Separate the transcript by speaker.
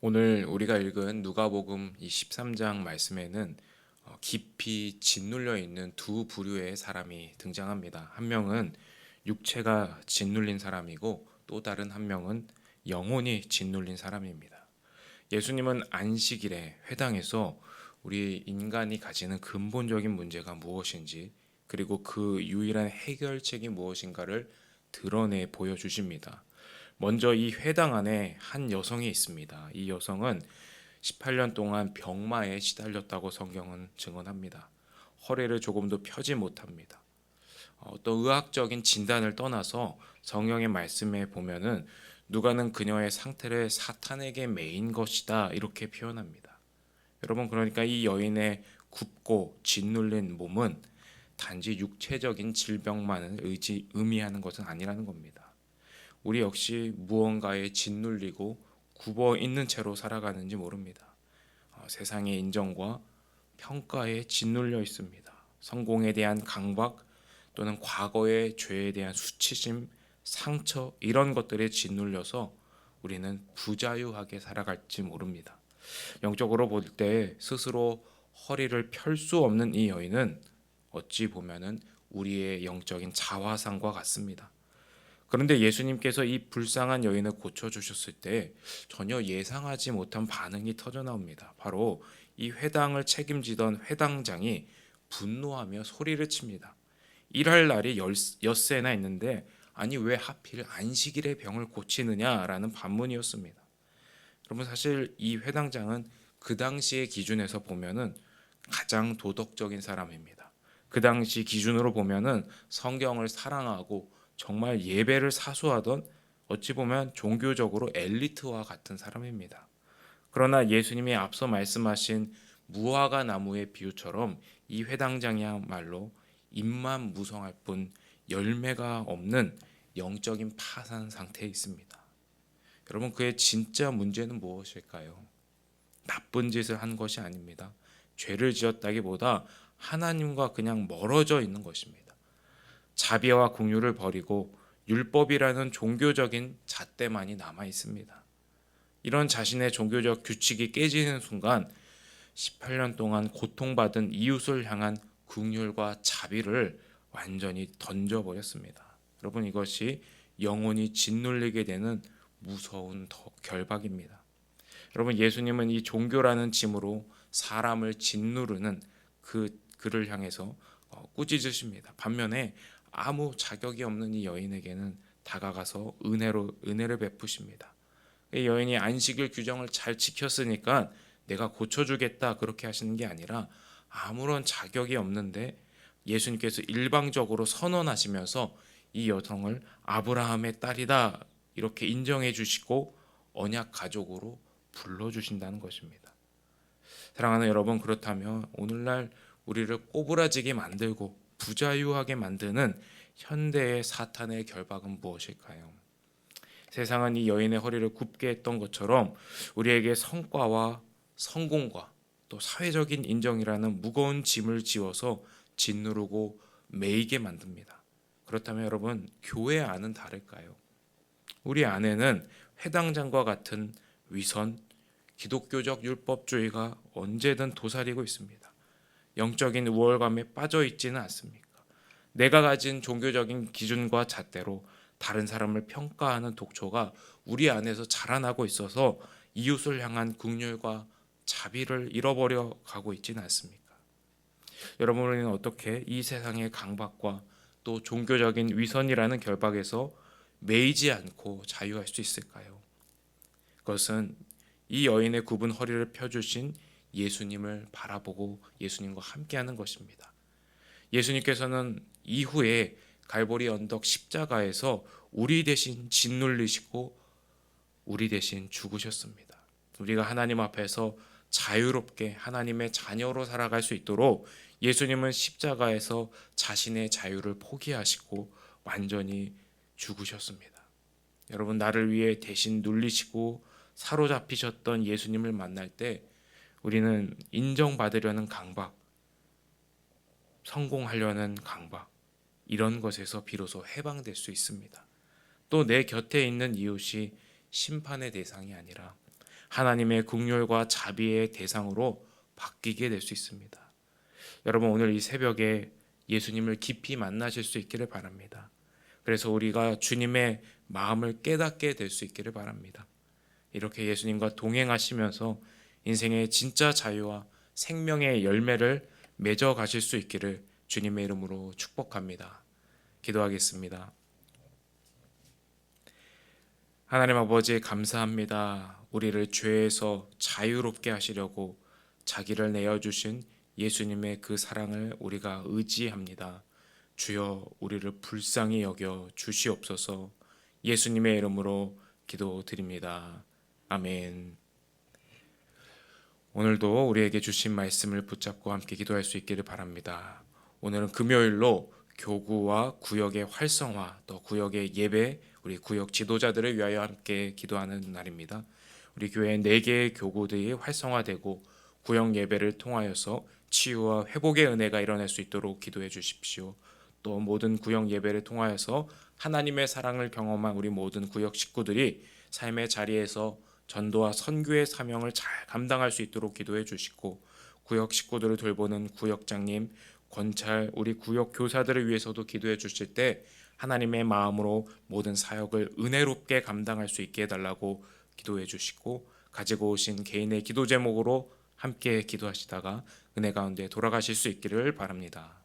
Speaker 1: 오늘 우리가 읽은 누가복음 23장 말씀에는 깊이 짓눌려 있는 두 부류의 사람이 등장합니다. 한 명은 육체가 짓눌린 사람이고 또 다른 한 명은 영혼이 짓눌린 사람입니다. 예수님은 안식일에 회당에서 우리 인간이 가지는 근본적인 문제가 무엇인지, 그리고 그 유일한 해결책이 무엇인가를 드러내 보여주십니다. 먼저 이 회당 안에 한 여성이 있습니다. 이 여성은 18년 동안 병마에 시달렸다고 성경은 증언합니다. 허리를 조금도 펴지 못합니다. 어떤 의학적인 진단을 떠나서 성경의 말씀에 보면은 누가는 그녀의 상태를 사탄에게 매인 것이다 이렇게 표현합니다. 여러분, 그러니까 이 여인의 굽고 짓눌린 몸은 단지 육체적인 질병만을 의미하는 것은 아니라는 겁니다. 우리 역시 무언가에 짓눌리고 굽어 있는 채로 살아가는지 모릅니다. 세상의 인정과 평가에 짓눌려 있습니다. 성공에 대한 강박, 또는 과거의 죄에 대한 수치심, 상처, 이런 것들에 짓눌려서 우리는 부자유하게 살아갈지 모릅니다. 영적으로 볼 때 스스로 허리를 펼 수 없는 이 여인은 어찌 보면은 우리의 영적인 자화상과 같습니다. 그런데 예수님께서 이 불쌍한 여인을 고쳐주셨을 때 전혀 예상하지 못한 반응이 터져 나옵니다. 바로 이 회당을 책임지던 회당장이 분노하며 소리를 칩니다. 일할 날이 엿새나 있는데 아니 왜 하필 안식일에 병을 고치느냐라는 반문이었습니다. 여러분, 사실 이 회당장은 그 당시의 기준에서 보면은 가장 도덕적인 사람입니다. 그 당시 기준으로 보면은 성경을 사랑하고 정말 예배를 사수하던, 어찌 보면 종교적으로 엘리트와 같은 사람입니다. 그러나 예수님이 앞서 말씀하신 무화과 나무의 비유처럼 이 회당장이야말로 잎만 무성할 뿐 열매가 없는 영적인 파산 상태에 있습니다. 여러분, 그의 진짜 문제는 무엇일까요? 나쁜 짓을 한 것이 아닙니다. 죄를 지었다기보다 하나님과 그냥 멀어져 있는 것입니다. 자비와 긍휼을 버리고 율법이라는 종교적인 잣대만이 남아 있습니다. 이런 자신의 종교적 규칙이 깨지는 순간 18년 동안 고통받은 이웃을 향한 긍휼과 자비를 완전히 던져버렸습니다. 여러분, 이것이 영혼이 짓눌리게 되는 무서운 결박입니다. 여러분, 예수님은 이 종교라는 짐으로 사람을 짓누르는 그를 향해서 꾸짖으십니다. 반면에 아무 자격이 없는 이 여인에게는 다가가서 은혜를 베푸십니다. 이 여인이 안식일 규정을 잘 지켰으니까 내가 고쳐주겠다 그렇게 하시는 게 아니라 아무런 자격이 없는데 예수님께서 일방적으로 선언하시면서 이 여성을 아브라함의 딸이다 이렇게 인정해 주시고 언약 가족으로 불러주신다는 것입니다. 사랑하는 여러분, 그렇다면 오늘날 우리를 꼬부라지게 만들고 부자유하게 만드는 현대의 사탄의 결박은 무엇일까요? 세상은 이 여인의 허리를 굽게 했던 것처럼 우리에게 성과와 성공과 또 사회적인 인정이라는 무거운 짐을 지워서 짓누르고 매이게 만듭니다. 그렇다면 여러분, 교회 안은 다를까요? 우리 안에는 회당장과 같은 위선, 기독교적 율법주의가 언제든 도사리고 있습니다. 영적인 우월감에 빠져 있지는 않습니까? 내가 가진 종교적인 기준과 잣대로 다른 사람을 평가하는 독초가 우리 안에서 자라나고 있어서 이웃을 향한 긍휼과 자비를 잃어버려 가고 있지는 않습니까? 여러분, 우리는 어떻게 이 세상의 강박과 또 종교적인 위선이라는 결박에서 매이지 않고 자유할 수 있을까요? 그것은 이 여인의 굽은 허리를 펴주신 예수님을 바라보고 예수님과 함께하는 것입니다. 예수님께서는 이후에 갈보리 언덕 십자가에서 우리 대신 짓눌리시고 우리 대신 죽으셨습니다. 우리가 하나님 앞에서 자유롭게 하나님의 자녀로 살아갈 수 있도록 예수님은 십자가에서 자신의 자유를 포기하시고 완전히 죽으셨습니다. 여러분, 나를 위해 대신 눌리시고 사로잡히셨던 예수님을 만날 때 우리는 인정받으려는 강박, 성공하려는 강박, 이런 것에서 비로소 해방될 수 있습니다. 또 내 곁에 있는 이웃이 심판의 대상이 아니라 하나님의 긍휼과 자비의 대상으로 바뀌게 될 수 있습니다. 여러분, 오늘 이 새벽에 예수님을 깊이 만나실 수 있기를 바랍니다. 그래서 우리가 주님의 마음을 깨닫게 될 수 있기를 바랍니다. 이렇게 예수님과 동행하시면서 인생의 진짜 자유와 생명의 열매를 맺어 가실 수 있기를 주님의 이름으로 축복합니다. 기도하겠습니다. 하나님 아버지, 감사합니다. 우리를 죄에서 자유롭게 하시려고 자기를 내어주신 예수님의 그 사랑을 우리가 의지합니다. 주여, 우리를 불쌍히 여겨 주시옵소서. 예수님의 이름으로 기도드립니다. 아멘. 오늘도 우리에게 주신 말씀을 붙잡고 함께 기도할 수 있기를 바랍니다. 오늘은 금요일로 교구와 구역의 활성화, 또 구역의 예배, 우리 구역 지도자들을 위하여 함께 기도하는 날입니다. 우리 교회 4개의 교구들이 활성화되고 구역 예배를 통하여서 치유와 회복의 은혜가 일어날 수 있도록 기도해 주십시오. 또 모든 구역 예배를 통하여서 하나님의 사랑을 경험한 우리 모든 구역 식구들이 삶의 자리에서 전도와 선교의 사명을 잘 감당할 수 있도록 기도해 주시고, 구역 식구들을 돌보는 구역장님, 권찰, 우리 구역 교사들을 위해서도 기도해 주실 때 하나님의 마음으로 모든 사역을 은혜롭게 감당할 수 있게 해달라고 기도해 주시고, 가지고 오신 개인의 기도 제목으로 함께 기도하시다가 은혜 가운데 돌아가실 수 있기를 바랍니다.